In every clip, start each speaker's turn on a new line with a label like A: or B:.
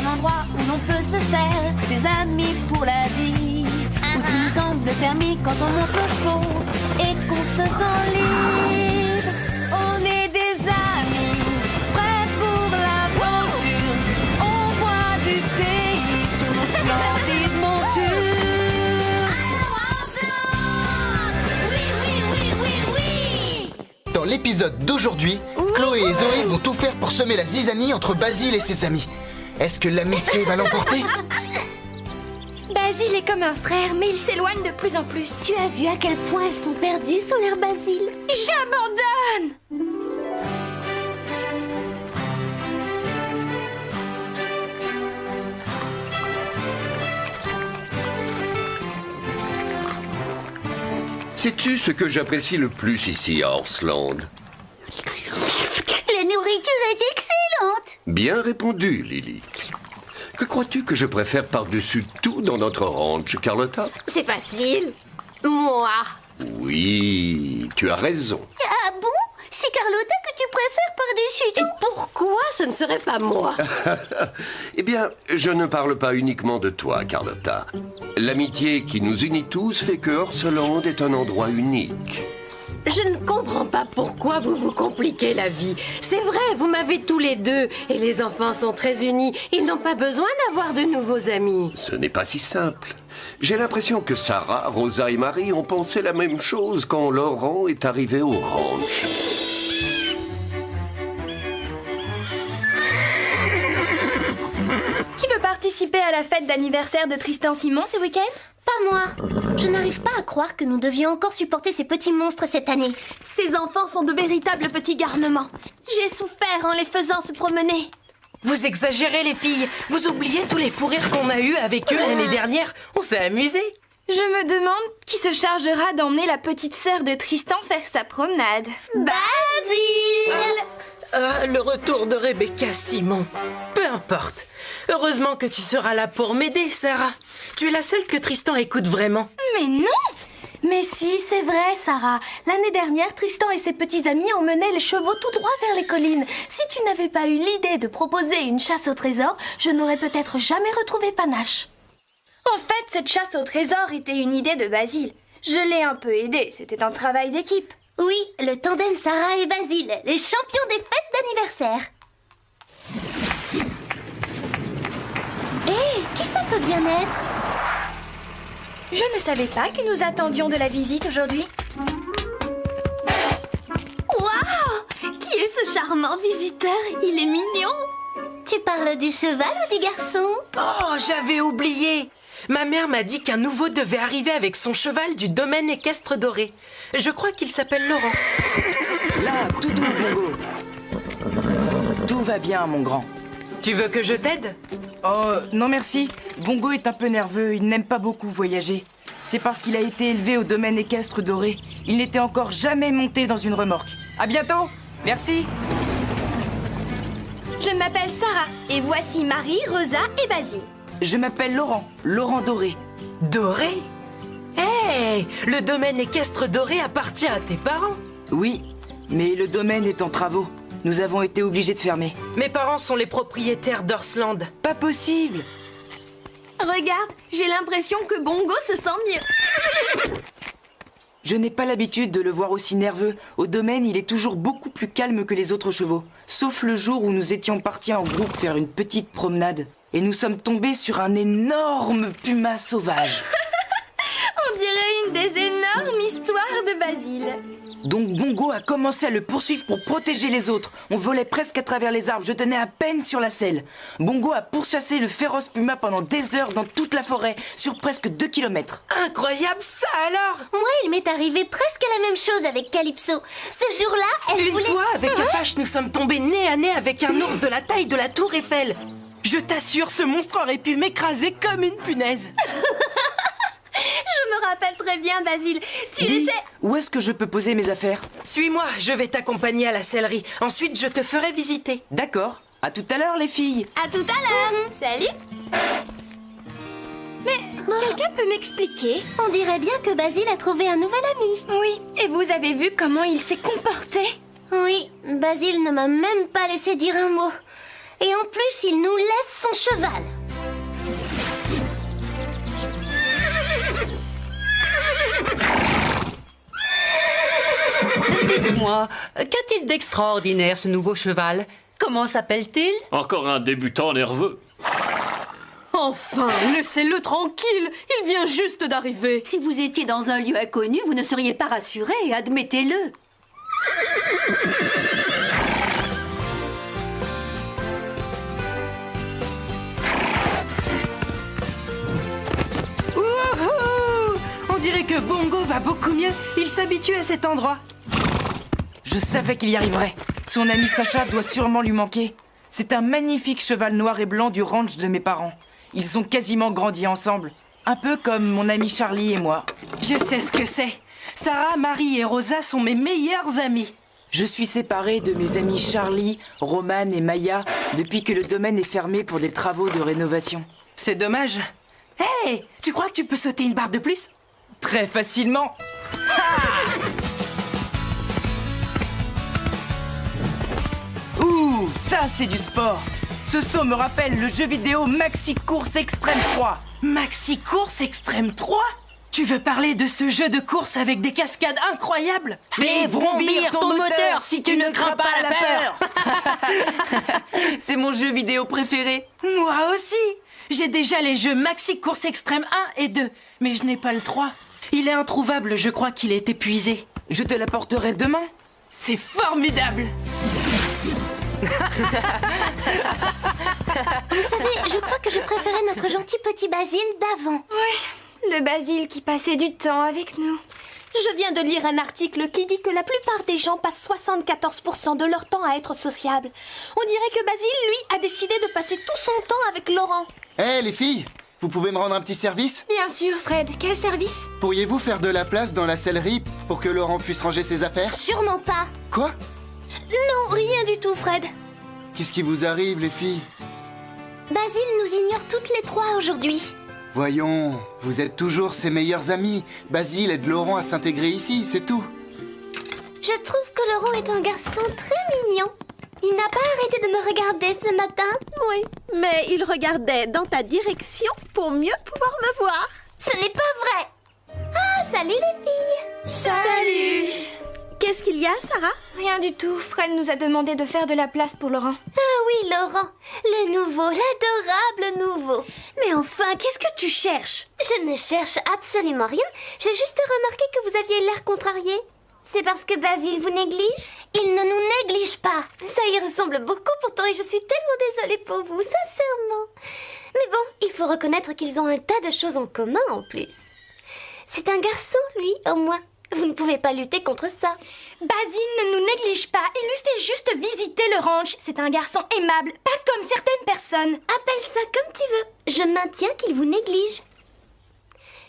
A: un endroit où l'on peut se faire des amis pour la vie, où tout nous semble permis quand on monte aux chevaux et qu'on se sent libre. On est des amis, prêts pour l'aventure. On voit du pays sur nos splendides montures.
B: Dans l'épisode d'aujourd'hui, Chloé et Zoé vont tout faire pour semer la zizanie entre Basile et ses amis. Est-ce que l'amitié va l'emporter?
C: Basile est comme un frère, mais il s'éloigne de plus en plus.
A: Tu as vu à quel point elles sont perdues sans leur Basile?
C: J'abandonne!
D: Sais-tu ce que j'apprécie le plus ici à Horsland?
A: La nourriture est excellente.
D: Bien répondu, Lily. Que crois-tu que je préfère par-dessus tout dans notre ranch, Carlotta?
C: C'est facile. Moi.
D: Oui, tu as raison.
A: Ah bon? C'est Carlotta que tu préfères par-dessus tout?
C: Pourquoi ce ne serait pas moi?
D: Eh bien, je ne parle pas uniquement de toi, Carlotta. L'amitié qui nous unit tous fait que Horsland est un endroit unique.
E: Je ne comprends pas pourquoi vous vous compliquez la vie. C'est vrai, vous m'avez tous les deux et les enfants sont très unis. Ils n'ont pas besoin d'avoir de nouveaux amis.
D: Ce n'est pas si simple. J'ai l'impression que Sarah, Rosa et Marie ont pensé la même chose quand Laurent est arrivé au ranch.
C: Qui veut participer à la fête d'anniversaire de Tristan Simon ce week-end?
A: Pas moi. Je n'arrive pas à croire que nous devions encore supporter ces petits monstres cette année.
C: Ces enfants sont de véritables petits garnements. J'ai souffert en les faisant se promener.
F: Vous exagérez les filles. Vous oubliez tous les fous rires qu'on a eus avec eux l'année dernière. On s'est amusés.
C: Je me demande qui se chargera d'emmener la petite sœur de Tristan faire sa promenade.
F: Le retour de Rebecca Simon. Peu importe. Heureusement que tu seras là pour m'aider, Sarah. Tu es la seule que Tristan écoute vraiment.
C: Mais non! Mais si, c'est vrai, Sarah. L'année dernière, Tristan et ses petits amis emmenaient les chevaux tout droit vers les collines. Si tu n'avais pas eu l'idée de proposer une chasse au trésor, je n'aurais peut-être jamais retrouvé Panache. En fait, cette chasse au trésor était une idée de Basile. Je l'ai un peu aidé, c'était un travail d'équipe.
A: Oui, le tandem Sarah et Basile, les champions des fêtes d'anniversaire. Hé, qui ça peut bien être?
C: Je ne savais pas que nous attendions de la visite aujourd'hui.
A: Waouh! Qui est ce charmant visiteur? Il est mignon. Tu parles du cheval ou du garçon?
F: Oh, j'avais oublié. Ma mère m'a dit qu'un nouveau devait arriver avec son cheval du domaine équestre doré. Je crois qu'il s'appelle Laurent.
G: Là, tout doux, Bongo. Tout va bien, mon grand.
F: Tu veux que je t'aide?
G: Oh, non merci. Bongo est un peu nerveux, il n'aime pas beaucoup voyager. C'est parce qu'il a été élevé au domaine équestre doré. Il n'était encore jamais monté dans une remorque. À bientôt. Merci.
C: Je m'appelle Sarah et voici Marie, Rosa et Basile.
G: Je m'appelle Laurent Doré.
F: Doré? Hé! Le domaine équestre doré appartient à tes parents.
G: Oui, mais le domaine est en travaux. Nous avons été obligés de fermer.
F: Mes parents sont les propriétaires d'Horsland.
G: Pas possible.
C: Regarde, j'ai l'impression que Bongo se sent mieux.
G: Je n'ai pas l'habitude de le voir aussi nerveux. Au domaine, il est toujours beaucoup plus calme que les autres chevaux. Sauf le jour où nous étions partis en groupe faire une petite promenade. Et nous sommes tombés sur un énorme puma sauvage.
C: On dirait une des énormes histoires de Basile.
G: Donc Bongo a commencé à le poursuivre pour protéger les autres. On volait presque à travers les arbres, je tenais à peine sur la selle. Bongo a pourchassé le féroce puma pendant des heures dans toute la forêt, sur presque 2 kilomètres.
F: Incroyable ça alors!
A: Moi, il m'est arrivé presque la même chose avec Calypso. Ce jour-là, elle
F: Une
A: voulait...
F: fois, avec Apache, nous sommes tombés nez à nez avec un ours de la taille de la tour Eiffel. Je t'assure, ce monstre aurait pu m'écraser comme une punaise.
C: Je me rappelle très bien, Basile. Tu
G: Dis,
C: étais...
G: où est-ce que je peux poser mes affaires?
F: Suis-moi, je vais t'accompagner à la sellerie. Ensuite, je te ferai visiter.
G: D'accord. À tout à l'heure, les filles.
C: À tout à l'heure. Salut. Mais quelqu'un peut m'expliquer?
A: On dirait bien que Basile a trouvé un nouvel ami.
C: Oui, et vous avez vu comment il s'est comporté?
A: Oui, Basile ne m'a même pas laissé dire un mot. Et en plus, il nous laisse son cheval.
H: Dites-moi, qu'a-t-il d'extraordinaire ce nouveau cheval? Comment s'appelle-t-il?
I: Encore un débutant nerveux.
J: Enfin, laissez-le tranquille. Il vient juste d'arriver.
H: Si vous étiez dans un lieu inconnu, vous ne seriez pas rassuré, admettez-le.
F: Wouhou! On dirait que Bongo va beaucoup mieux. Il s'habitue à cet endroit.
G: Je savais qu'il y arriverait. Son ami Sacha doit sûrement lui manquer. C'est un magnifique cheval noir et blanc du ranch de mes parents. Ils ont quasiment grandi ensemble. Un peu comme mon ami Charlie et moi.
F: Je sais ce que c'est. Sarah, Marie et Rosa sont mes meilleures amies.
G: Je suis séparée de mes amis Charlie, Roman et Maya depuis que le domaine est fermé pour des travaux de rénovation.
F: C'est dommage. Hey, tu crois que tu peux sauter une barre de plus?
G: Très facilement. Ouh, ça c'est du sport. Ce saut me rappelle le jeu vidéo Maxi Course Extreme 3.
F: Maxi Course Extreme 3? Tu veux parler de ce jeu de course avec des cascades incroyables?
G: Fais vrombir ton moteur si tu ne crains pas la peur. C'est mon jeu vidéo préféré.
F: Moi aussi. J'ai déjà les jeux Maxi Course Extreme 1 et 2, mais je n'ai pas le 3. Il est introuvable, je crois qu'il est épuisé.
G: Je te l'apporterai demain.
F: C'est formidable.
A: Vous savez, je crois que je préférais notre gentil petit Basile d'avant.
C: Oui, le Basile qui passait du temps avec nous.
A: Je viens de lire un article qui dit que la plupart des gens passent 74% de leur temps à être sociables. On dirait que Basile, lui, a décidé de passer tout son temps avec Laurent.
B: Hé les filles, vous pouvez me rendre un petit service?
C: Bien sûr, Fred. Quel service?
B: Pourriez-vous faire de la place dans la sellerie pour que Laurent puisse ranger ses affaires?
A: Sûrement pas.
B: Quoi?
A: Non, rien du tout, Fred.
B: Qu'est-ce qui vous arrive les filles?
A: Basile nous ignore toutes les trois aujourd'hui.
B: Voyons, vous êtes toujours ses meilleurs amis. Basile aide Laurent à s'intégrer ici, c'est tout.
A: Je trouve que Laurent est un garçon très mignon. Il n'a pas arrêté de me regarder ce matin.
K: Oui, mais il regardait dans ta direction pour mieux pouvoir me voir.
A: Ce n'est pas vrai. Ah, salut les filles.
C: Salut.
K: Qu'est-ce qu'il y a, Sarah?
C: Rien du tout. Fred nous a demandé de faire de la place pour Laurent.
A: Ah oui, Laurent. Le nouveau, l'adorable nouveau.
K: Mais enfin, qu'est-ce que tu cherches?
A: Je ne cherche absolument rien. J'ai juste remarqué que vous aviez l'air contrarié. C'est parce que Basile vous néglige? Il ne nous néglige pas. Ça y ressemble beaucoup pourtant et je suis tellement désolée pour vous, sincèrement. Mais bon, il faut reconnaître qu'ils ont un tas de choses en commun en plus. C'est un garçon, lui, au moins. Vous ne pouvez pas lutter contre ça.
C: Basile ne nous néglige pas. Il lui fait juste visiter le ranch. C'est un garçon aimable, pas comme certaines personnes.
A: Appelle ça comme tu veux. Je maintiens qu'il vous néglige.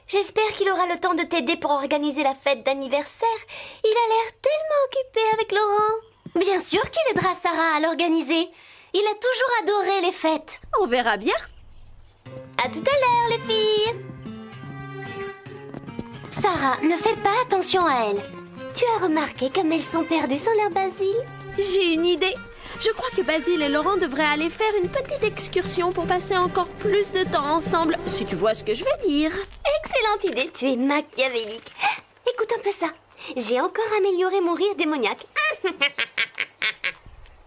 A: J'espère qu'il aura le temps de t'aider pour organiser la fête d'anniversaire. Il a l'air tellement occupé avec Laurent. Bien sûr qu'il aidera Sarah à l'organiser. Il a toujours adoré les fêtes.
K: On verra bien.
A: À tout à l'heure, les filles. Sarah, ne fais pas attention à elles. Tu as remarqué comme elles sont perdues sans leur Basile?
K: J'ai une idée. Je crois que Basile et Laurent devraient aller faire une petite excursion pour passer encore plus de temps ensemble, si tu vois ce que je veux dire.
A: Excellente idée, tu es machiavélique. Écoute un peu ça. J'ai encore amélioré mon rire démoniaque.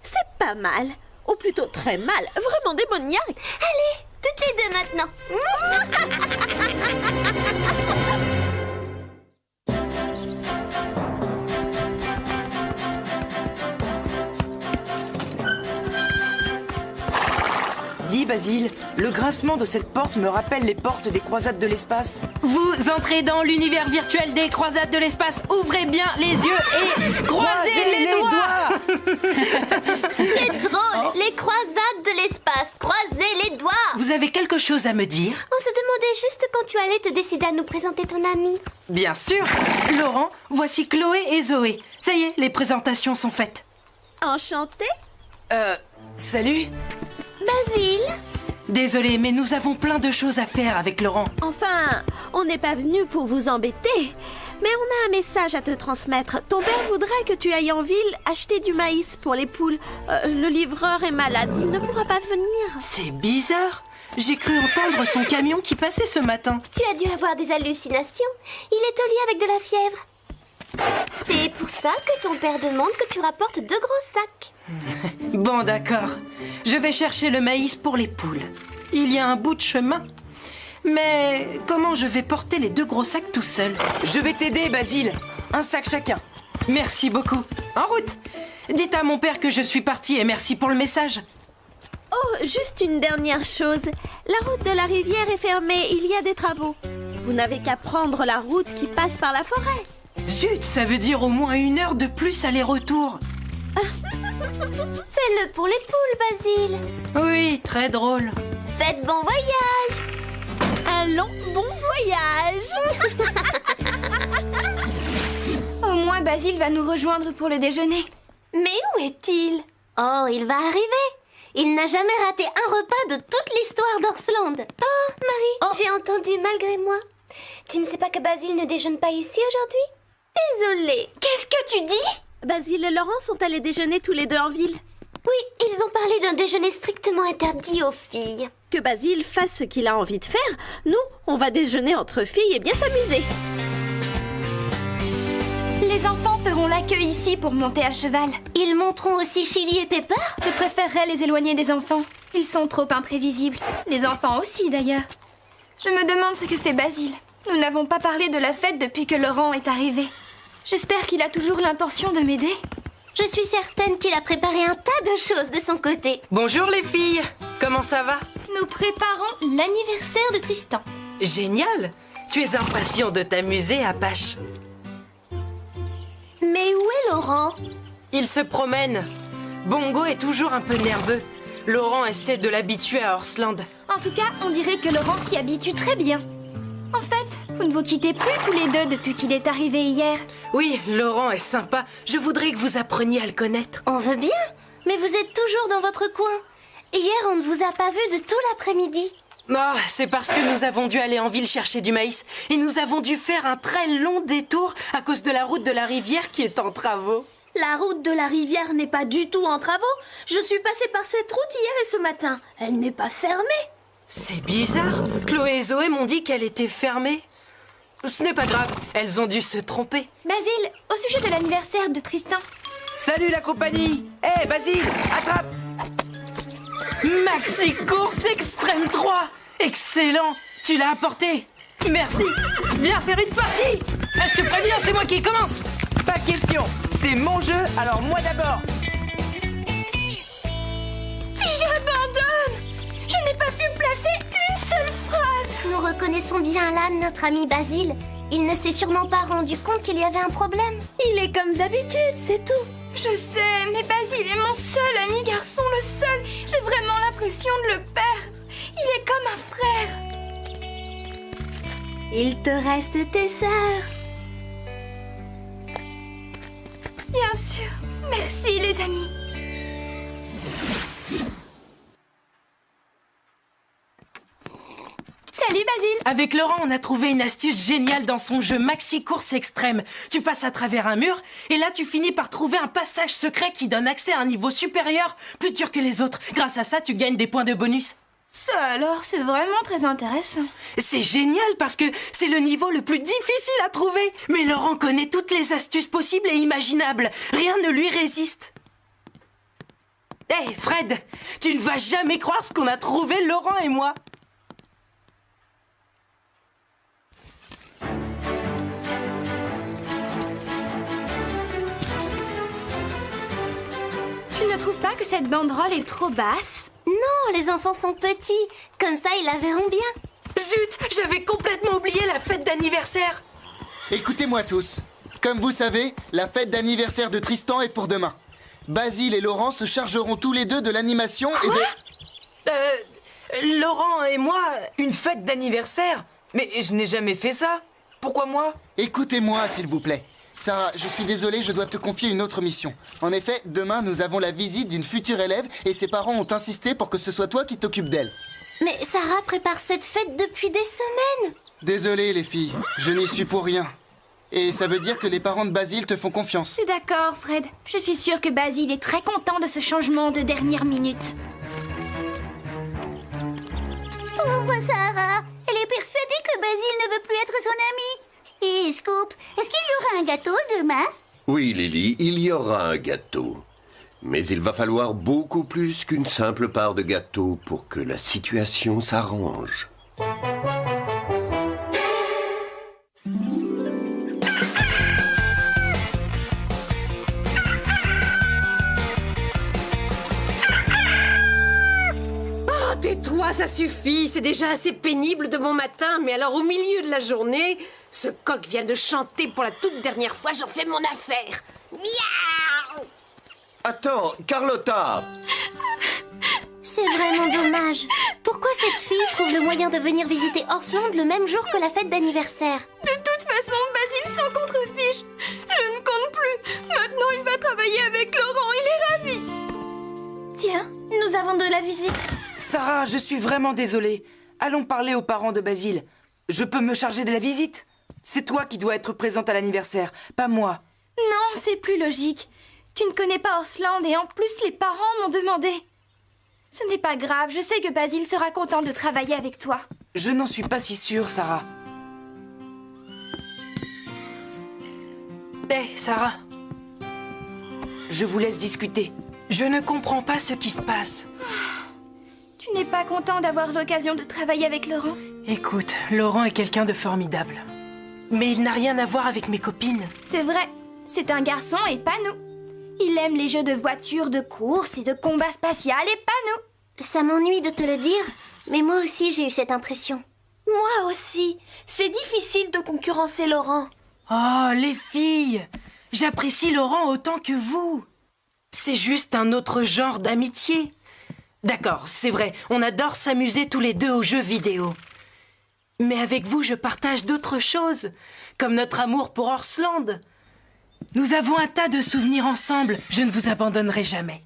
K: C'est pas mal. Ou plutôt très mal. Vraiment démoniaque.
A: Allez, toutes les deux maintenant.
G: Dis Basile, le grincement de cette porte me rappelle les portes des croisades de l'espace.
F: Vous entrez dans l'univers virtuel des croisades de l'espace. Ouvrez bien les yeux et croisez les doigts.
A: C'est drôle, les croisades de l'espace. Croisez les doigts.
F: Vous avez quelque chose à me dire?
A: On se demandait juste quand tu allais te décider à nous présenter ton ami.
F: Bien sûr. Laurent, voici Chloé et Zoé. Ça y est, les présentations sont faites.
K: Enchantée.
G: Salut.
A: Basile.
F: Désolée, mais nous avons plein de choses à faire avec Laurent.
K: Enfin, on n'est pas venu pour vous embêter. Mais on a un message à te transmettre. Ton père voudrait que tu ailles en ville acheter du maïs pour les poules. Le livreur est malade, il ne pourra pas venir.
F: C'est bizarre. J'ai cru entendre son camion qui passait ce matin.
L: Tu as dû avoir des hallucinations. Il est au lit avec de la fièvre. C'est pour ça que ton père demande que tu rapportes 2 gros sacs.
F: Bon, d'accord. Je vais chercher le maïs pour les poules. Il y a un bout de chemin. Mais comment je vais porter les 2 gros sacs tout seul?
G: Je vais t'aider, Basile. Un sac chacun.
F: Merci beaucoup. En route. Dites à mon père que je suis partie et merci pour le message.
K: Oh, juste une dernière chose. La route de la rivière est fermée, il y a des travaux. Vous n'avez qu'à prendre la route qui passe par la forêt.
F: Zut, ça veut dire au moins 1 heure de plus aller-retour.
L: Fais-le pour les poules, Basile.
F: Oui, très drôle.
L: Faites bon voyage.
K: Un long bon voyage.
C: Au moins, Basile va nous rejoindre pour le déjeuner.
L: Mais où est-il? Oh, il va arriver. Il n'a jamais raté un repas de toute l'histoire d'Orsland. Oh, Marie, j'ai entendu malgré moi. Tu ne sais pas que Basile ne déjeune pas ici aujourd'hui? Désolée. Qu'est-ce que tu dis?
K: Basile et Laurent sont allés déjeuner tous les 2 en ville.
L: Oui, ils ont parlé d'un déjeuner strictement interdit aux filles.
K: Que Basile fasse ce qu'il a envie de faire. Nous, on va déjeuner entre filles et bien s'amuser.
C: Les enfants feront l'accueil ici pour monter à cheval.
L: Ils monteront aussi Chili et Pepper?
C: Je préférerais les éloigner des enfants. Ils sont trop imprévisibles. Les enfants aussi, d'ailleurs. Je me demande ce que fait Basile. Nous n'avons pas parlé de la fête depuis que Laurent est arrivé. J'espère qu'il a toujours l'intention de m'aider.
L: Je suis certaine qu'il a préparé un tas de choses de son côté.
F: Bonjour les filles. Comment ça va?
C: Nous préparons l'anniversaire de Tristan.
F: Génial. Tu es impatient de t'amuser, Apache.
L: Mais où est Laurent?
F: Il se promène. Bongo est toujours un peu nerveux. Laurent essaie de l'habituer à Orsland.
C: En tout cas, on dirait que Laurent s'y habitue très bien. En fait, vous ne vous quittez plus tous les 2 depuis qu'il est arrivé hier.
F: Oui, Laurent est sympa. Je voudrais que vous appreniez à le connaître.
L: On veut bien, mais vous êtes toujours dans votre coin. Hier, on ne vous a pas vu de tout l'après-midi.
F: Oh, c'est parce que nous avons dû aller en ville chercher du maïs. Et nous avons dû faire un très long détour à cause de la route de la rivière qui est en travaux.
A: La route de la rivière n'est pas du tout en travaux. Je suis passée par cette route hier et ce matin. Elle n'est pas fermée.
F: C'est bizarre. Chloé et Zoé m'ont dit qu'elle était fermée. Ce n'est pas grave, elles ont dû se tromper.
C: Basile, au sujet de l'anniversaire de Tristan.
G: Salut la compagnie. Hé, Basile, attrape.
F: Maxi Course Extrême 3. Excellent. Tu l'as apporté. Merci. Viens faire une partie. Ah, je te préviens, c'est moi qui commence.
G: Pas question. C'est mon jeu, alors moi d'abord.
C: J'abandonne. Je n'ai pas pu placer une seule phrase.
L: Nous reconnaissons bien là notre ami Basile. Il ne s'est sûrement pas rendu compte qu'il y avait un problème.
A: Il est comme d'habitude, c'est tout.
C: Je sais, mais Basile est mon seul ami garçon, le seul. J'ai vraiment l'impression de le perdre. Il est comme un frère.
A: Il te reste tes sœurs.
C: Bien sûr. Merci les amis. Salut Basile.
F: Avec Laurent, on a trouvé une astuce géniale dans son jeu Maxi Course Extrême. Tu passes à travers un mur et là tu finis par trouver un passage secret qui donne accès à un niveau supérieur, plus dur que les autres. Grâce à ça, tu gagnes des points de bonus.
C: Ça alors, c'est vraiment très intéressant.
F: C'est génial parce que c'est le niveau le plus difficile à trouver. Mais Laurent connaît toutes les astuces possibles et imaginables. Rien ne lui résiste. Hé, Fred, tu ne vas jamais croire ce qu'on a trouvé, Laurent et moi.
C: Tu ne trouves pas que cette banderole est trop basse?
L: Non, les enfants sont petits. Comme ça, ils la verront bien.
F: Zut, j'avais complètement oublié la fête d'anniversaire.
B: Écoutez-moi tous. Comme vous savez, la fête d'anniversaire de Tristan est pour demain. Basile et Laurent se chargeront tous les 2 de l'animation et de...
F: Laurent et moi,
G: Une fête d'anniversaire? Mais je n'ai jamais fait ça. Pourquoi moi?
B: Écoutez-moi, s'il vous plaît. Sarah, je suis désolé, je dois te confier une autre mission. En effet, demain, nous avons la visite d'une future élève et ses parents ont insisté pour que ce soit toi qui t'occupes d'elle.
L: Mais Sarah prépare cette fête depuis des semaines.
B: Désolé, les filles, je n'y suis pour rien. Et ça veut dire que les parents de Basile te font confiance.
C: C'est d'accord, Fred. Je suis sûre que Basile est très content de ce changement de dernière minute.
L: Pauvre Sarah. Elle est persuadée que Basile ne veut plus être son ami. Et Scoop, est-ce qu'il y aura un gâteau demain?
D: Oui, Lily, il y aura un gâteau. Mais il va falloir beaucoup plus qu'une simple part de gâteau pour que la situation s'arrange.
E: Oh, tais-toi, ça suffit. C'est déjà assez pénible de bon matin. Mais alors, au milieu de la journée, ce coq vient de chanter pour la toute dernière fois. J'en fais mon affaire. Miaou!
D: Attends, Carlotta!
L: C'est vraiment dommage. Pourquoi cette fille trouve le moyen de venir visiter Horsland le même jour que la fête d'anniversaire?
C: De toute façon, Basile s'en contrefiche. Je ne compte plus. Maintenant, il va travailler avec Laurent. Il est ravi. Tiens, nous avons de la visite.
G: Sarah, je suis vraiment désolée. Allons parler aux parents de Basile. Je peux me charger de la visite? C'est toi qui dois être présente à l'anniversaire, pas moi.
C: Non, c'est plus logique. Tu ne connais pas Horsland et en plus, les parents m'ont demandé. Ce n'est pas grave, je sais que Basile sera content de travailler avec toi.
G: Je n'en suis pas si sûre, Sarah.
F: Hé, Sarah,
G: Je vous laisse discuter.
F: je ne comprends pas ce qui se passe.
C: Tu n'es pas content d'avoir l'occasion de travailler avec Laurent?
F: Écoute, Laurent est quelqu'un de formidable. Mais il n'a rien à voir avec mes copines.
C: C'est vrai, c'est un garçon et pas nous. Il aime les jeux de voitures, de course et de combat spatial et pas nous.
L: Ça m'ennuie de te le dire, mais moi aussi j'ai eu cette impression.
C: Moi aussi. C'est difficile de concurrencer Laurent.
F: Oh, les filles! J'apprécie Laurent autant que vous. C'est juste un autre genre d'amitié. D'accord, c'est vrai, on adore s'amuser tous les deux aux jeux vidéo. Mais avec vous, je partage d'autres choses, comme notre amour pour Horsland. Nous avons un tas de souvenirs ensemble, je ne vous abandonnerai jamais.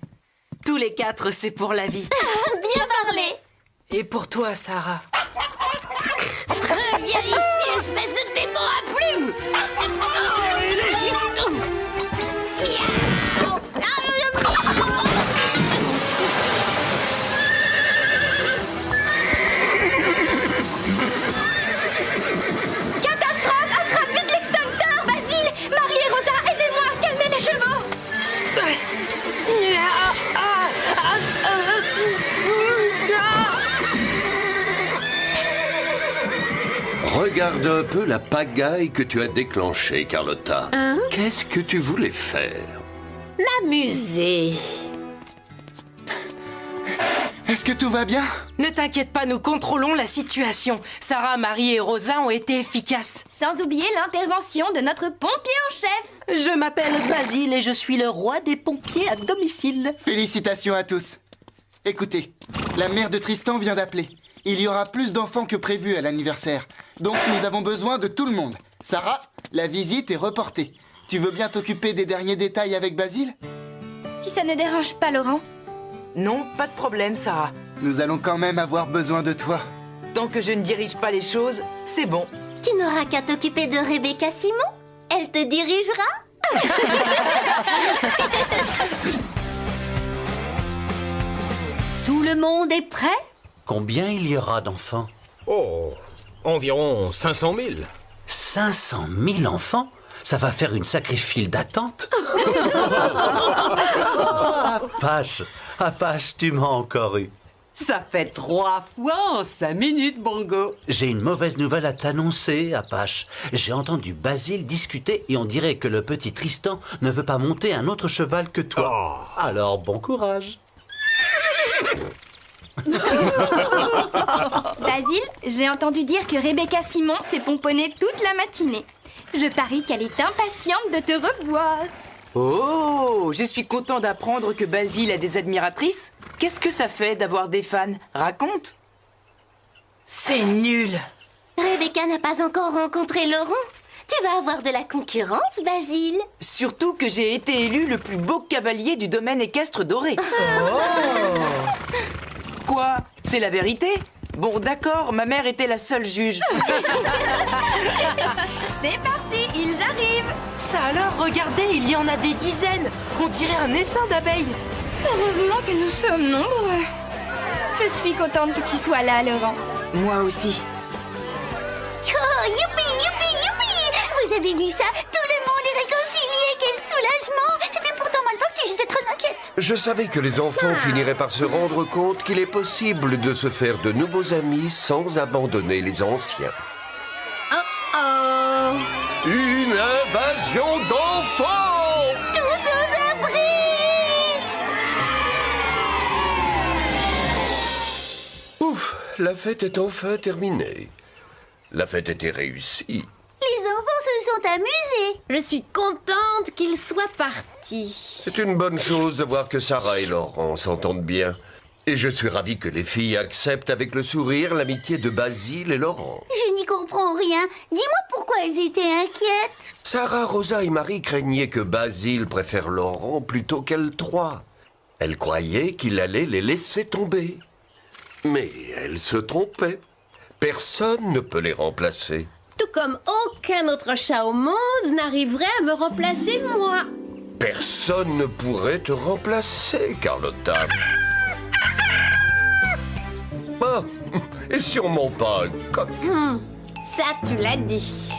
F: Tous les quatre, c'est pour la vie.
L: Bien parlé.
F: Et pour toi, Sarah.
L: Reviens ici, espèce de démon à plumes.
C: Catastrophe! Attrape vite l'extincteur, Basile! Marie et Rosa, aidez-moi! Calmez les chevaux!
D: Regarde un peu la pagaille que tu as déclenchée, Carlotta.
E: Hein?
D: Qu'est-ce que tu voulais faire?
E: M'amuser.
B: Est-ce que tout va bien?
F: Ne t'inquiète pas, nous contrôlons la situation. Sarah, Marie et Rosa ont été efficaces.
C: Sans oublier l'intervention de notre pompier en chef.
H: Je m'appelle Basile et je suis le roi des pompiers à domicile.
B: Félicitations à tous. Écoutez, la mère de Tristan vient d'appeler. Il y aura plus d'enfants que prévu à l'anniversaire. Donc nous avons besoin de tout le monde. Sarah, la visite est reportée. Tu veux bien t'occuper des derniers détails avec Basile?
C: Si ça ne dérange pas Laurent.
G: Non, pas de problème, Sarah.
B: Nous allons quand même avoir besoin de toi.
G: Tant que je ne dirige pas les choses, c'est bon.
L: Tu n'auras qu'à t'occuper de Rebecca Simon. Elle te dirigera.
A: Tout le monde est prêt?
M: Combien il y aura d'enfants?
N: Oh, environ 500 000.
M: 500 000 enfants? Ça va faire une sacrée file d'attente. Apache, tu m'as encore eu.
H: Ça fait 3 fois en 5 minutes, Bongo.
M: J'ai une mauvaise nouvelle à t'annoncer, Apache. J'ai entendu Basile discuter et on dirait que le petit Tristan ne veut pas monter un autre cheval que toi.
N: Oh.
M: Alors, bon courage.
C: Basile, j'ai entendu dire que Rebecca Simon s'est pomponnée toute la matinée. Je parie qu'elle est impatiente de te revoir.
G: Oh, je suis content d'apprendre que Basile a des admiratrices. Qu'est-ce que ça fait d'avoir des fans? Raconte.
F: C'est nul.
L: Rebecca n'a pas encore rencontré Laurent. Tu vas avoir de la concurrence, Basile.
G: Surtout que j'ai été élu le plus beau cavalier du domaine équestre doré. Quoi? C'est la vérité? Bon, d'accord, ma mère était la seule juge.
C: C'est parti, Ils arrivent.
F: Ça alors, regardez, il y en a des dizaines. On dirait un essaim d'abeilles.
C: Heureusement que nous sommes nombreux. Je suis contente que tu sois là, Laurent.
G: Moi aussi.
L: Oh, youpi, youpi, youpi! Vous avez vu ça? Tout le monde est réconcilié, quel soulagement! C'était pourtant mal parti, j'étais très inquiète.
D: Je savais que les enfants finiraient par se rendre compte qu'il est possible de se faire de nouveaux amis sans abandonner les anciens. Une invasion d'enfants!
L: Tous aux abris!
D: Ouf, la fête est enfin terminée. La fête était réussie.
L: Les enfants se sont amusés.
K: Je suis contente qu'ils soient partis.
D: C'est une bonne chose de voir que Sarah et Laurent s'entendent bien. Et je suis ravi que les filles acceptent avec le sourire l'amitié de Basile et Laurent.
L: Je n'y comprends rien. Dis-moi pourquoi elles étaient inquiètes.
D: Sarah, Rosa et Marie craignaient que Basile préfère Laurent plutôt qu'elles trois. Elles croyaient qu'il allait les laisser tomber. Mais elles se trompaient. Personne ne peut les remplacer.
K: Tout comme aucun autre chat au monde n'arriverait à me remplacer moi.
D: Personne ne pourrait te remplacer, Carlotta. Ah, et sûrement pas un coq.
K: Ça, tu l'as dit.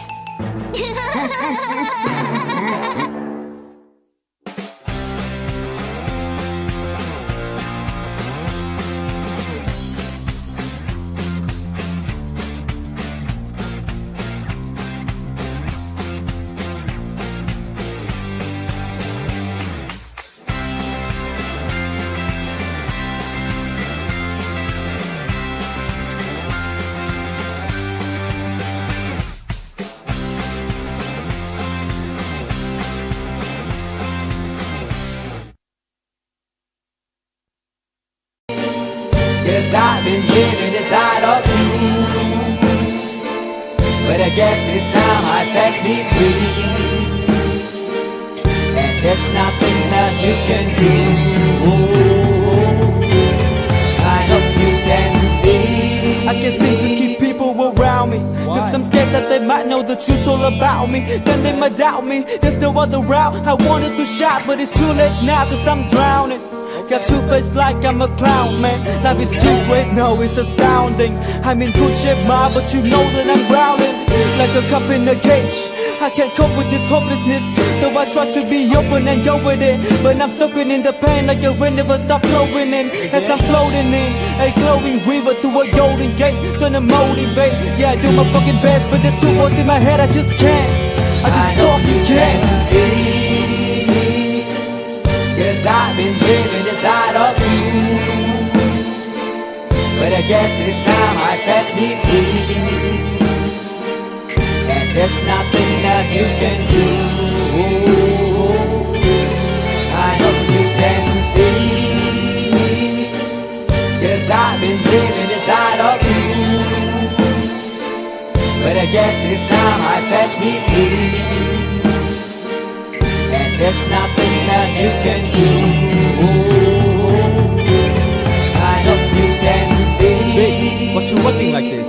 O: Yes, I've been living inside of you, but I guess it's time I set me free. And there's nothing that you can do. I hope you can see.
P: I can't seem to keep people around me, cause I'm scared that they might know the truth all about me. Then they might doubt me, there's no other route. I wanted to shout, but it's too late now, cause I'm drowning. Got two face like I'm a clown, man. Life is too great, no, it's astounding. I'm in good shape, ma, but you know that I'm drowning like a cup in a cage. I can't cope with this hopelessness, though I try to be open and go with it. But I'm soaking in the pain like the wind never stop flowing in. As I'm floating in a glowing river through a golden gate, trying to motivate. Yeah, I do my fucking best, but there's two voices in my head, I just can't. I just fucking can't.
O: Cause I've been living inside of you, but I guess it's time I set me free. And there's nothing that you can do. I hope you can see me, cause I've been living inside of you, but I guess it's time I set me free. There's nothing that you can do. I hope you can see.
P: Baby, what you acting like this?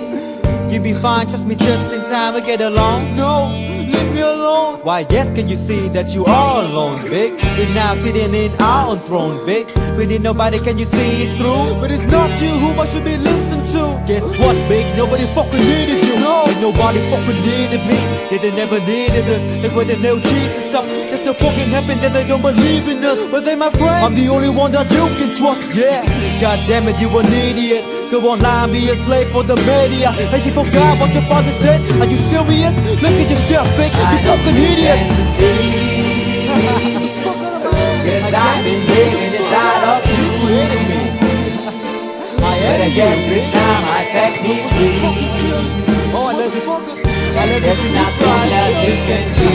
P: You be fine, trust me, just in time to get along. No, leave me alone. Why, yes, can you see that you are alone, big? We're now sitting in our own throne, big. We need nobody, can you see it through? But it's not you who I should be listening to. Guess what, big? Nobody fucking needed you. No, and nobody fucking needed me. Yeah, they never needed us. Like when they nailed Jesus up. There's no fucking heaven that they don't believe in us. But they my friend, I'm the only one that you can trust. Yeah, god damn it, you an idiot. Go online, be a slave for the media. And you forgot what your father said. Are you serious? Look at yourself, big. You fucking idiots.
O: Cause I've been living inside of you, but I guess this time I set me free.
P: Oh, I love you.
O: And there's nothing that you can do.